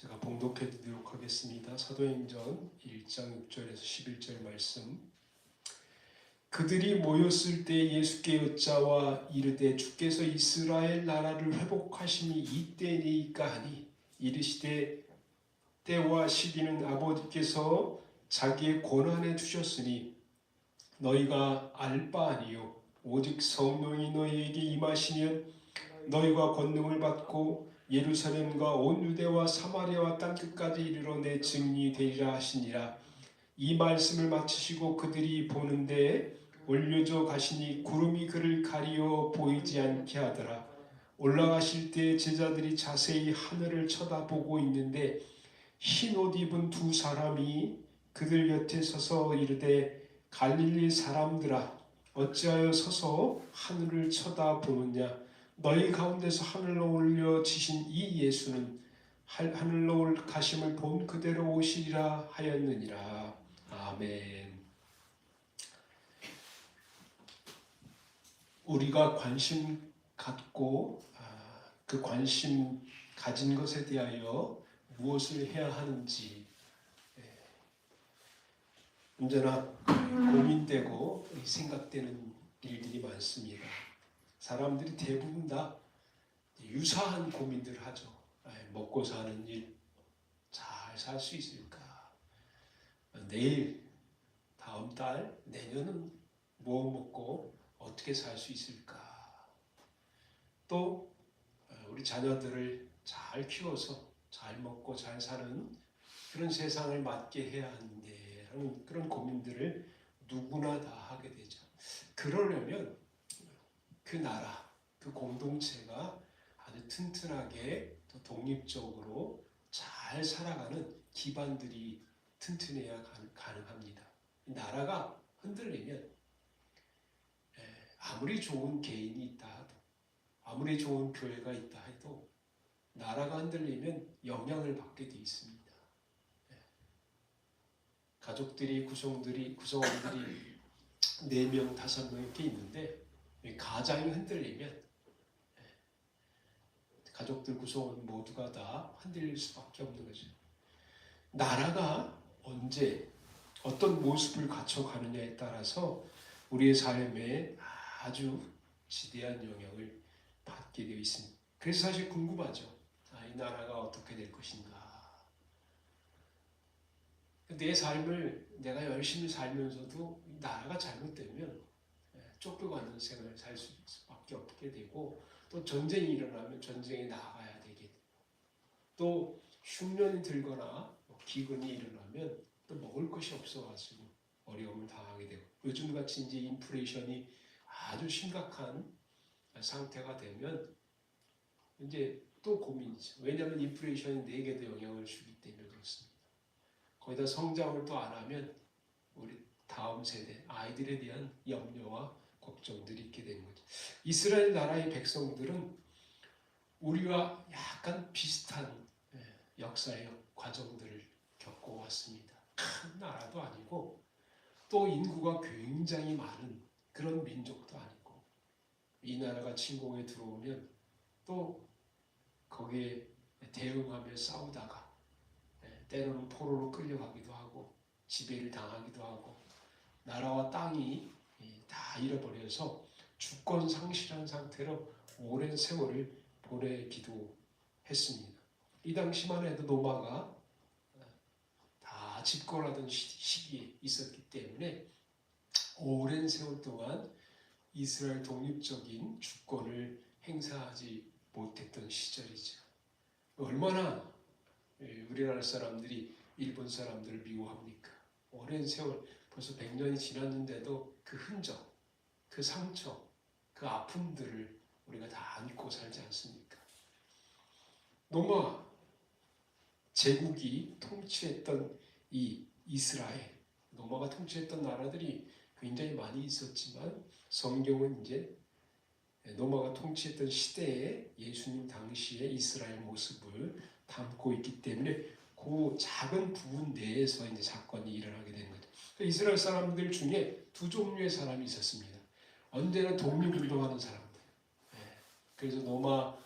제가 봉독해 드리도록 하겠습니다. 사도행전 1장 6절에서 11절 말씀. 그들이 모였을 때 예수께 여짜와 이르되 주께서 이스라엘 나라를 회복하심이 이때니까 하니 이르시되 때와 시기는 아버지께서 자기의 권한에 두셨으니 너희가 알 바 아니요 오직 성령이 너희에게 임하시면 너희가 권능을 받고 예루살렘과 온 유대와 사마리아와 땅끝까지 이르러 내 증인이 되리라 하시니라. 이 말씀을 마치시고 그들이 보는데 올려져 가시니 구름이 그를 가리어 보이지 않게 하더라. 올라가실 때 제자들이 자세히 하늘을 쳐다보고 있는데 흰 옷 입은 두 사람이 그들 곁에 서서 이르되 갈릴리 사람들아 어찌하여 서서 하늘을 쳐다보느냐. 너희 가운데서 하늘로 올려지신 이 예수는 하늘로 가심을 본 그대로 오시리라 하였느니라. 아멘. 우리가 관심 갖고 그 관심 가진 것에 대하여 무엇을 해야 하는지 언제나 고민되고 생각되는 일들이 많습니다. 사람들이 대부분 다 유사한 고민들을 하죠. 먹고 사는 일, 잘 살 수 있을까? 내일, 다음 달, 내년은 뭐 먹고 어떻게 살 수 있을까? 또 우리 자녀들을 잘 키워서 잘 먹고 잘 사는 그런 세상을 맞게 해야 하는데 하는 그런 고민들을 누구나 다 하게 되죠. 그러려면 그 나라, 그 공동체가 아주 튼튼하게 또 독립적으로 잘 살아가는 기반들이 튼튼해야 가능합니다. 나라가 흔들리면 아무리 좋은 개인이 있다 해도 아무리 좋은 교회가 있다 해도 나라가 흔들리면 영향을 받게 돼 있습니다. 가족들이 구성원들이 4명, 5명 이렇게 있는데 가장이 흔들리면 가족들 구성원 모두가 다 흔들릴 수밖에 없는 거죠. 나라가 언제 어떤 모습을 갖춰가느냐에 따라서 우리의 삶에 아주 지대한 영향을 받게 되어 있습니다. 그래서 사실 궁금하죠. 이 나라가 어떻게 될 것인가. 내 삶을 내가 열심히 살면서도 나라가 잘못되면 쫓겨가는 생활을 살 수밖에 없게 되고, 또 전쟁이 일어나면 전쟁에 나가야 되게 되고, 또 흉년이 들거나 기근이 일어나면 또 먹을 것이 없어가지고 어려움을 당하게 되고, 요즘같이 이제 인플레이션이 아주 심각한 상태가 되면 이제 또 고민이죠. 왜냐하면 인플레이션이 내게도 영향을 주기 때문에 그렇습니다. 거기다 성장을 또 안 하면 우리 다음 세대 아이들에 대한 염려와 걱정들이 있게 되는 거죠. 이스라엘 나라의 백성들은 우리와 약간 비슷한 역사의 과정들을 겪어왔습니다. 큰 나라도 아니고 또 인구가 굉장히 많은 그런 민족도 아니고, 이 나라가 침공에 들어오면 또 거기에 대응하며 싸우다가 때로는 포로로 끌려가기도 하고 지배를 당하기도 하고 나라와 땅이 다 잃어버려서 주권 상실한 상태로 오랜 세월을 보내기도 했습니다. 이 당시만 해도 로마가 다 집권하던 시기에 있었기 때문에 오랜 세월 동안 이스라엘 독립적인 주권을 행사하지 못했던 시절이죠. 얼마나 우리나라 사람들이 일본 사람들을 미워합니까? 오랜 세월, 벌써 100년이 지났는데도 그 흔적, 그 상처, 그 아픔들을 우리가 다 안고 살지 않습니까? 로마 제국이 통치했던 이 이스라엘, 로마가 통치했던 나라들이 굉장히 많이 있었지만 성경은 이제 로마가 통치했던 시대에 예수님 당시의 이스라엘 모습을 담고 있기 때문에 그 작은 부분 내에서 이제 사건이 일어나게 되는 거죠. 이스라엘 사람들 중에 두 종류의 사람이 있었습니다. 언제나 독립운동하는 사람들. 그래서 로마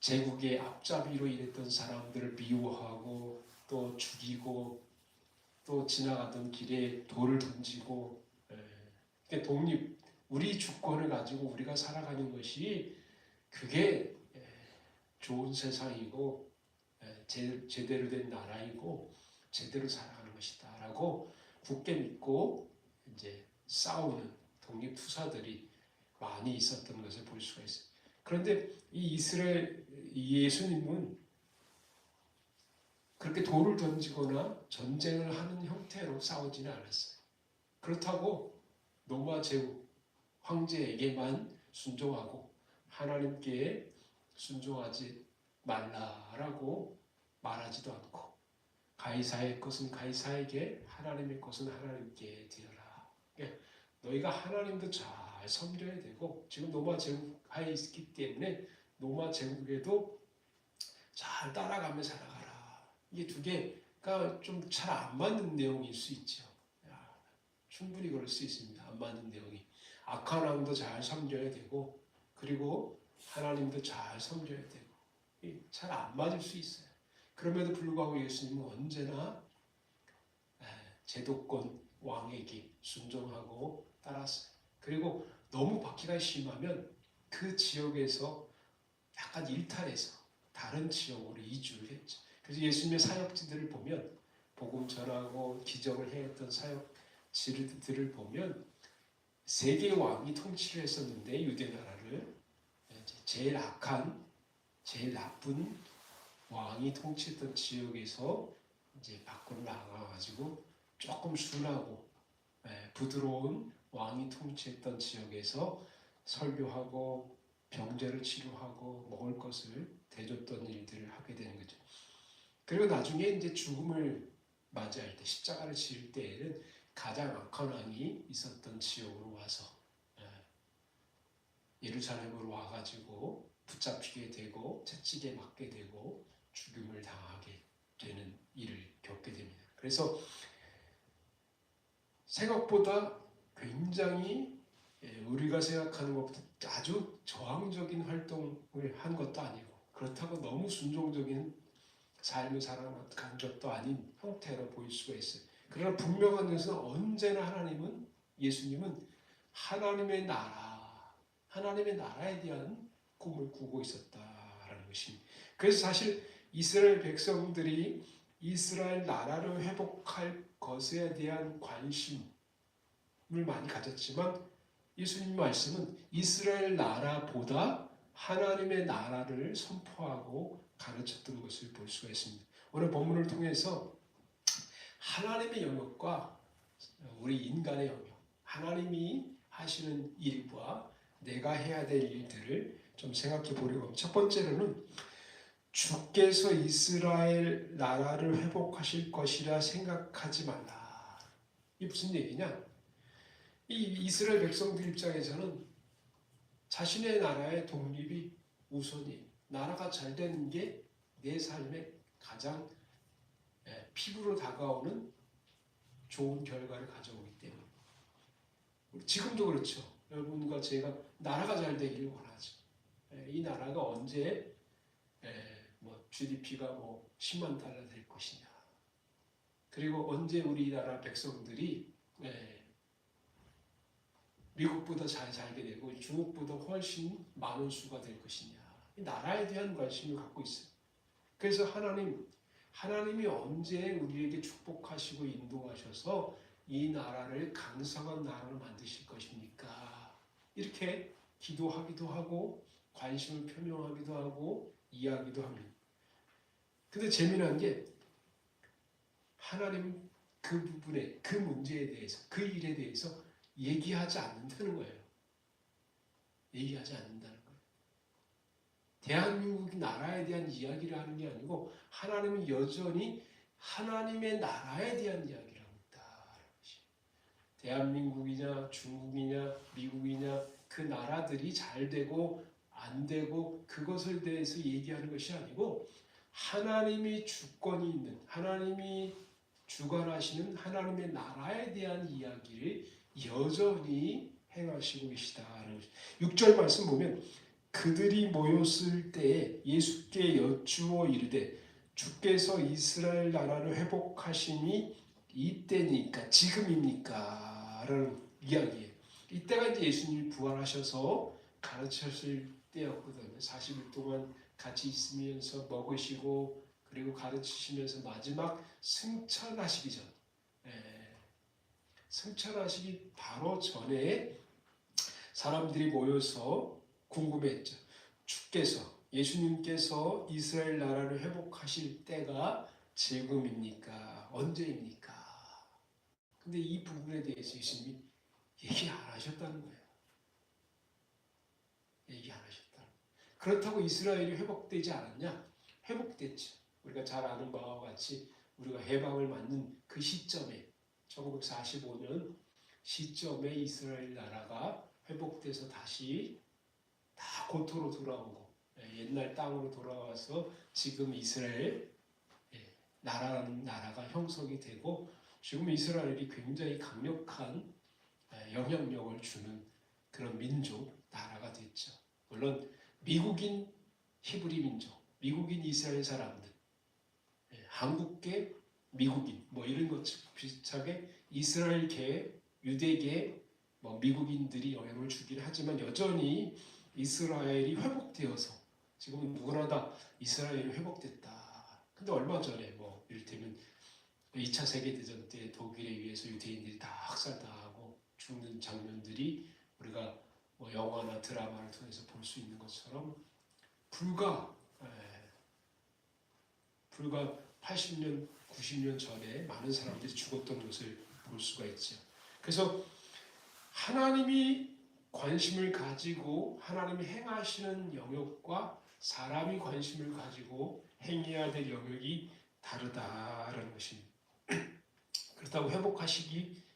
제국의 앞잡이로 일했던 사람들을 미워하고 또 죽이고 또 지나가던 길에 돌을 던지고, 그러니까 독립, 우리 주권을 가지고 우리가 살아가는 것이 그게 좋은 세상이고 제대로 된 나라이고 제대로 살아가는 것이다라고 굳게 믿고 이제 싸우는 독립 투사들이 많이 있었던 것을 볼 수가 있어요. 그런데 이 이스라엘 예수님은 그렇게 돌을 던지거나 전쟁을 하는 형태로 싸우지는 않았어요. 그렇다고 로마 제국 황제에게만 순종하고 하나님께 순종하지 말라라고 말하지도 않고 가이사의 것은 가이사에게 하나님의 것은 하나님께 드려라. 너희가 하나님도 잘 섬겨야 되고 지금 로마 제국 하에 있기 때문에 로마 제국에도 잘 따라가며 살아가라. 이게 두 개가 좀 잘 안 맞는 내용일 수 있죠. 충분히 그럴 수 있습니다. 안 맞는 내용이. 악한 왕도 잘 섬겨야 되고 그리고 하나님도 잘 섬겨야 되고 잘 안 맞을 수 있어요. 그럼에도 불구하고 예수님은 언제나 제도권 왕에게 순종하고 따랐어요. 그리고 너무 박해가 심하면 그 지역에서 약간 일탈해서 다른 지역으로 이주를 했죠. 그래서 예수님의 사역지들을 보면 복음 전하고 기적을 해했던 사역지들을 보면 세 개의 왕이 통치를 했었는데 유대 나라를 제일 악한 제일 나쁜 왕이 통치했던 지역에서 이제 밖으로 나가가지고 조금 순하고 부드러운 왕이 통치했던 지역에서 설교하고 병자를 치료하고 먹을 것을 대줬던 일들을 하게 되는 거죠. 그리고 나중에 이제 죽음을 맞이할 때 십자가를 지을 때에는 가장 악한 왕이 있었던 지역으로 와서 예루살렘으로 와가지고 붙잡히게 되고 채찍에 맞게 되고 죽임을 당하게 되는 일을 겪게 됩니다. 그래서 생각보다 굉장히 우리가 생각하는 것보다 아주 저항적인 활동을 한 것도 아니고 그렇다고 너무 순종적인 삶을 살아간 것도 아닌 형태로 보일 수가 있어요. 그러나 분명한 것은 언제나 예수님은 하나님의 나라에 대한 꿈을 꾸고 있었다라는 것입니다. 그래서 사실 이스라엘 백성들이 이스라엘 나라를 회복할 것에 대한 관심을 많이 가졌지만 예수님 말씀은 이스라엘 나라보다 하나님의 나라를 선포하고 가르쳤던 것을 볼 수가 있습니다. 오늘 본문을 통해서 하나님의 영역과 우리 인간의 영역, 하나님이 하시는 일과 내가 해야 될 일들을 좀 생각해 보려고 합니다. 첫 번째로는 주께서 이스라엘 나라를 회복하실 것이라 생각하지 말라. 이게 무슨 얘기냐? 이 이스라엘 백성들 입장에서는 자신의 나라의 독립이 우선이 나라가 잘 되는 게 내 삶의 가장 피부로 다가오는 좋은 결과를 가져오기 때문에 지금도 그렇죠. 여러분과 제가 나라가 잘 되기를 원하죠. 이 나라가 언제 GDP가 10만 달러 될 것이냐. 그리고 언제 우리나라 백성들이 미국보다 잘 살게 되고 중국보다 훨씬 많은 수가 될 것이냐. 이 나라에 대한 관심을 갖고 있어요. 그래서 하나님이 언제 우리에게 축복하시고 인도하셔서 이 나라를 강성한 나라로 만드실 것입니까? 이렇게 기도하기도 하고 관심을 표명하기도 하고 이야기도 합니다. 근데 재미난 게 하나님 그 부분에 그 문제에 대해서 그 일에 대해서 얘기하지 않는다는 거예요. 얘기하지 않는다는 거예요. 대한민국 나라에 대한 이야기를 하는 게 아니고 하나님은 여전히 하나님의 나라에 대한 이야기를 합니다. 대한민국이냐 중국이냐 미국이냐 그 나라들이 잘 되고 안 되고 그것에 대해서 얘기하는 것이 아니고 하나님이 주권이 있는 하나님이 주관하시는 하나님의 나라에 대한 이야기를 여전히 행하시고 계시다는 것입니다. 6절 말씀 보면 그들이 모였을 때에 예수께 여쭈어 이르되 주께서 이스라엘 나라를 회복하심이 이때니까 지금입니까? 라는 이야기예요. 이때가 이제 예수님이 부활하셔서 가르치실 때였거든요. 40일 동안 같이 있으면서 먹으시고 그리고 가르치시면서 마지막 승천하시기 전, 승천하시기 바로 전에 사람들이 모여서 궁금했죠. 주께서, 예수님께서 이스라엘 나라를 회복하실 때가 지금입니까? 언제입니까? 근데 이 부분에 대해서 예수님이 얘기 안 하셨다는 거예요. 얘기 안 하셨다. 그렇다고 이스라엘이 회복되지 않았냐? 회복됐죠. 우리가 잘 아는 바와 같이 우리가 해방을 맞는 그 시점에 1945년 시점에 이스라엘 나라가 회복돼서 다시 다 고토로 돌아오고 옛날 땅으로 돌아와서 지금 이스라엘 나라라는 나라가 형성이 되고 지금 이스라엘이 굉장히 강력한 영향력을 주는 그런 민족, 나라가 됐죠. 물론 미국인 히브리 민족, 미국인 이스라엘 사람들, 한국계 미국인 뭐 이런 것 비슷하게 이스라엘계, 유대계, 뭐 미국인들이 영향을 주긴 하지만 여전히 이스라엘이 회복되어서 지금 누구나 다 이스라엘이 회복됐다. 근데 얼마 전에 뭐 이를테면 2차 세계대전 때 독일에 의해서 유대인들이 다 학살당하고 죽는 장면들이 우리가 뭐 영화나 드라마를 통해서 볼 수 있는 것처럼 불과 80년, 90년 전에 많은 사람들이 죽었던 것을 볼 수가 있죠. 그래서 하나님이 관심을 가지고 하나님이 행하시는 영역과 사람이 관심을 가지고 행해야 될 영역이 다르다라는 것입니다. 그렇다고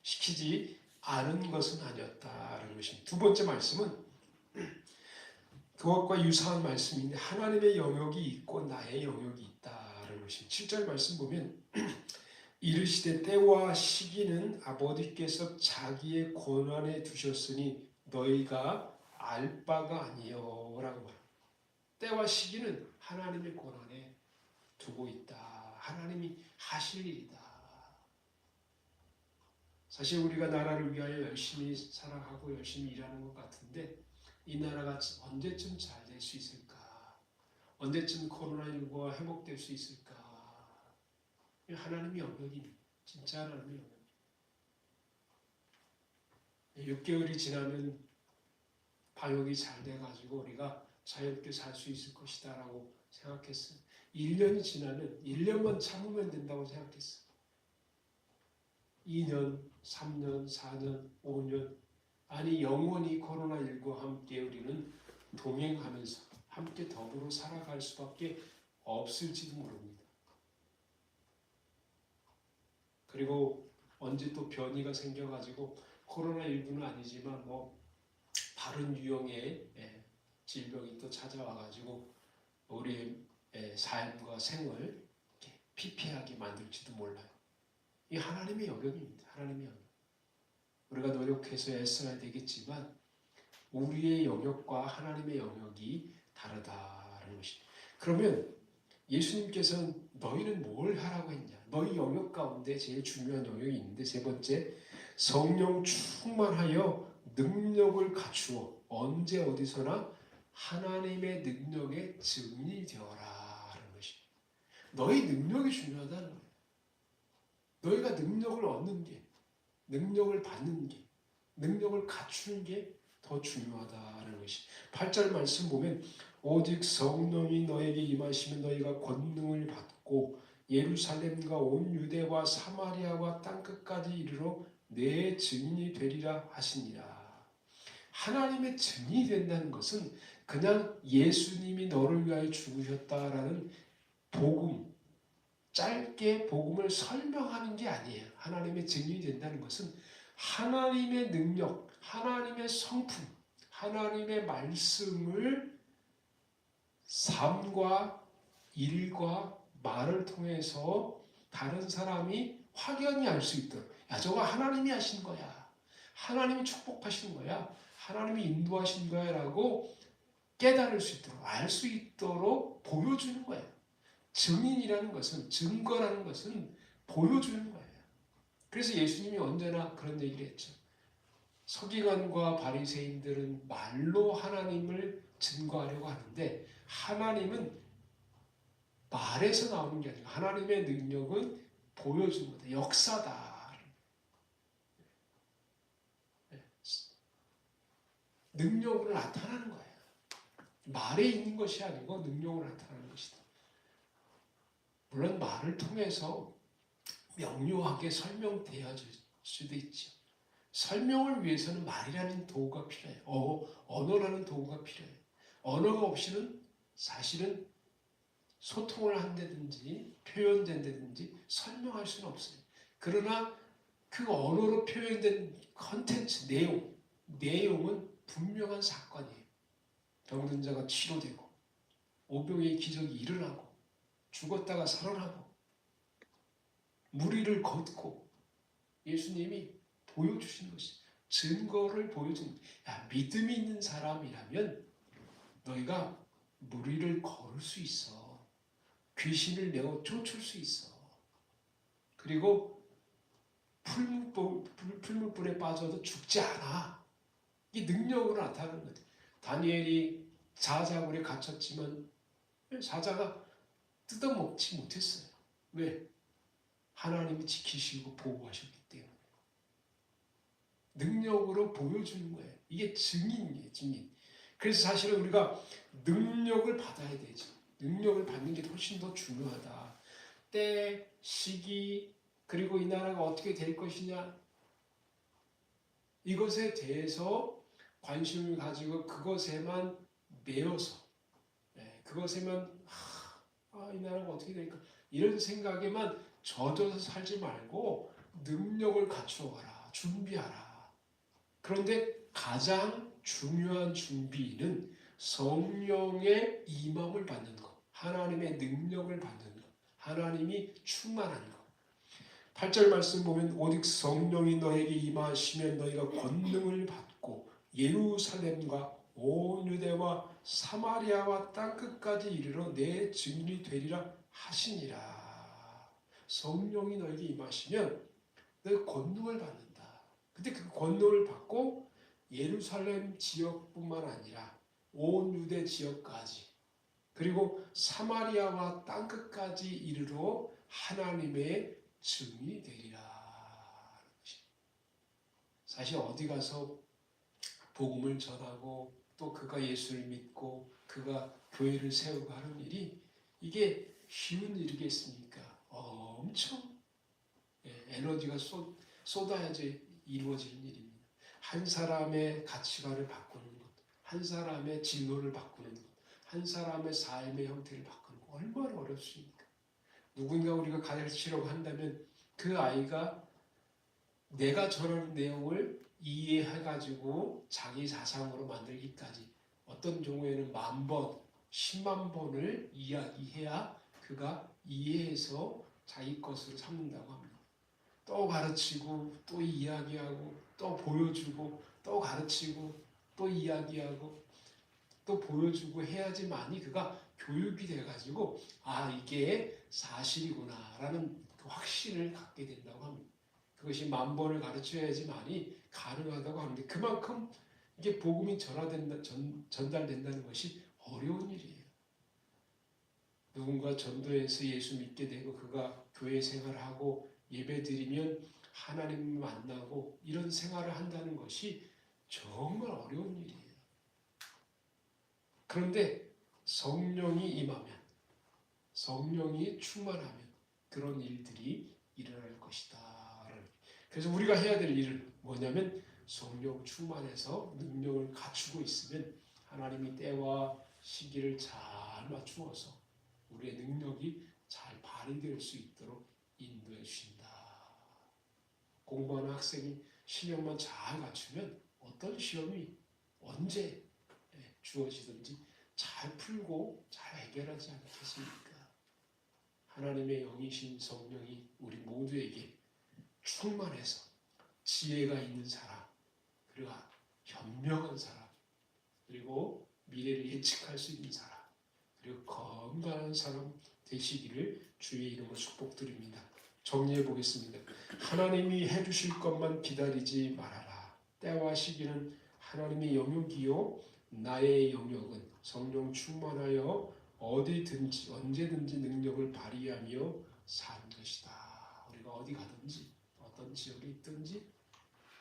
시키지 않은 것은 아니었다라는 것입니다. 두 번째 말씀은 그것과 유사한 말씀인데 하나님의 영역이 있고 나의 영역이 있다라는 것입니다. 7절 말씀 보면 이르시되 때와 시기는 아버지께서 자기의 권한에 두셨으니 너희가 알 바가 아니요 라고 말합니다. 때와 시기는 하나님의 권한에 두고 있다. 하나님이 하실 일이다. 사실 우리가 나라를 위하여 열심히 살아가고 열심히 일하는 것 같은데 이 나라가 언제쯤 잘 될 수 있을까? 언제쯤 코로나19가 회복될 수 있을까? 하나님의 영역입니다. 진짜 하나님의 영역. 6개월이 지나면 방역이 잘 돼가지고 우리가 자유롭게 살 수 있을 것이다 라고 생각했어요. 1년이 지나면 1년만 참으면 된다고 생각했어요. 2년, 3년, 4년, 5년 아니 영원히 코로나19와 함께 우리는 동행하면서 함께 더불어 살아갈 수밖에 없을지도 모릅니다. 그리고 언제 또 변이가 생겨가지고 코로나19는 아니지만 뭐 다른 유형의 질병이 또 찾아와가지고 우리의 삶과 생을 피폐하게 만들지도 몰라요. 이 하나님의 영역입니다. 하나님의 영역. 우리가 노력해서 애써야 되겠지만 우리의 영역과 하나님의 영역이 다르다는 것입니다. 그러면 예수님께서는 너희는 뭘 하라고 했냐? 너희 영역 가운데 제일 중요한 영역이 있는데 세 번째, 성령 충만하여 능력을 갖추어 언제 어디서나 하나님의 능력의 증인이 되어라 하는 것입니다. 너희 능력이 중요하다는 거예요. 너희가 능력을 얻는 게, 능력을 받는 게, 능력을 갖추는 게 더 중요하다는 것이 8절 말씀 보면 오직 성령이 너에게 임하시면 너희가 권능을 받고 예루살렘과 온 유대와 사마리아와 땅끝까지 이르러 내 증인이 되리라 하시니라. 하나님의 증인이 된다는 것은 그냥 예수님이 너를 위하여 죽으셨다라는 복음, 짧게 복음을 설명하는 게 아니에요. 하나님의 증인이 된다는 것은 하나님의 능력, 하나님의 성품, 하나님의 말씀을 삶과 일과 말을 통해서 다른 사람이 확연히 알 수 있도록 야 저거 하나님이 하신 거야. 하나님이 축복하신 거야. 하나님이 인도하신 거야 라고 깨달을 수 있도록, 알 수 있도록 보여주는 거예요. 증인이라는 것은, 증거라는 것은 보여주는 거예요. 그래서 예수님이 언제나 그런 얘기를 했죠. 서기관과 바리새인들은 말로 하나님을 증거하려고 하는데 하나님은 말에서 나오는 게 아니라 하나님의 능력은 보여주는 거다. 역사다. 능력으로 나타나는 거예요. 말에 있는 것이 아니고 능력으로 나타나는 것이다. 물론 말을 통해서 명료하게 설명되어질 수도 있죠. 설명을 위해서는 말이라는 도구가 필요해요. 언어라는 도구가 필요해요. 언어가 없이는 사실은 소통을 한다든지 표현된다든지 설명할 수는 없어요. 그러나 그 언어로 표현된 컨텐츠, 내용은 분명한 사건이에요. 병든 자가 치료되고 오병의 기적이 일어나고 죽었다가 살아나고 무리를 걷고 예수님이 보여주신 것이 증거를 보여준 믿음이 있는 사람이라면 너희가 무리를 걸을 수 있어. 귀신을 내어 쫓을 수 있어. 그리고 풀무불에 빠져도 죽지 않아. 이 능력으로 나타나는 거죠. 다니엘이 사자굴에 갇혔지만 사자가 뜯어먹지 못했어요. 왜? 하나님이 지키시고 보호하셨기 때문에. 능력으로 보여주는 거예요. 이게 증인이에요. 증인. 그래서 사실은 우리가 능력을 받아야 되죠. 능력을 받는 게 훨씬 더 중요하다. 때, 시기, 그리고 이 나라가 어떻게 될 것이냐, 이것에 대해서 관심을 가지고 그것에만 매여서 그것에만 이 나라가 어떻게 될까 이런 생각에만 젖어서 살지 말고 능력을 갖추어가라. 준비하라. 그런데 가장 중요한 준비는 성령의 임함을 받는 것, 하나님의 능력을 받는 것, 하나님이 충만한 것. 8절 말씀 보면 오직 성령이 너에게 임하시면 너희가 권능을 받고 예루살렘과 온 유대와 사마리아와 땅끝까지 이르러 내 증인이 되리라 하시니라. 성령이 너에게 임하시면 너희가 권능을 받는다. 근데 그 권능을 받고 예루살렘 지역뿐만 아니라 온 유대 지역까지 그리고 사마리아와 땅끝까지 이르러 하나님의 증인이 되리라. 사실 어디 가서 복음을 전하고 또 그가 예수를 믿고 그가 교회를 세우고 하는 일이 이게 쉬운 일이겠습니까? 엄청 에너지가 쏟아야져 이루어지는 일입니다. 한 사람의 가치관을 바꾸는 것, 한 사람의 진로를 바꾸는 것, 한 사람의 삶의 형태를 바꾸는 것 얼마나 어렵습니까? 누군가 우리가 가르치려고 한다면 그 아이가 내가 전하는 내용을 이해해가지고 자기 자상으로 만들기까지 어떤 경우에는 10,000번, 100,000번을 이야기해야 그가 이해해서 자기 것으로 삼는다고 합니다. 또 가르치고 또 이야기하고 또 보여주고 또 가르치고 또 이야기하고 또 보여주고 해야지만이 그가 교육이 돼가지고 이게 사실이구나 라는 그 확신을 갖게 된다고 합니다. 그것이 10,000번을 가르쳐야지만이 가능하다고 하는데 그만큼 이게 복음이 전달된다는 것이 어려운 일이에요. 누군가 전도해서 예수 믿게 되고 그가 교회 생활하고 예배드리면 하나님을 만나고 이런 생활을 한다는 것이 정말 어려운 일이에요. 그런데 성령이 임하면, 성령이 충만하면 그런 일들이 일어날 것이다. 그래서 우리가 해야 될 일은 뭐냐면 성령 충만해서 능력을 갖추고 있으면 하나님이 때와 시기를 잘 맞추어서 우리의 능력이 잘 발휘될 수 있도록 인도해 주신다. 공부하는 학생이 실력만 잘 갖추면 어떤 시험이 언제 주어지든지 잘 풀고 잘 해결하지 않겠습니까? 하나님의 영이신 성령이 우리 모두에게 충만해서 지혜가 있는 사람, 그리고 현명한 사람, 그리고 미래를 예측할 수 있는 사람, 그리고 건강한 사람 되시기를 주의 이름으로 축복드립니다. 정리해 보겠습니다. 하나님이 해주실 것만 기다리지 말아라. 때와 시기는 하나님의 영역이요 나의 영역은 성령 충만하여 어디든지 언제든지 능력을 발휘하며 사는 것이다. 우리가 어디 가든지 어떤 지역에 있든지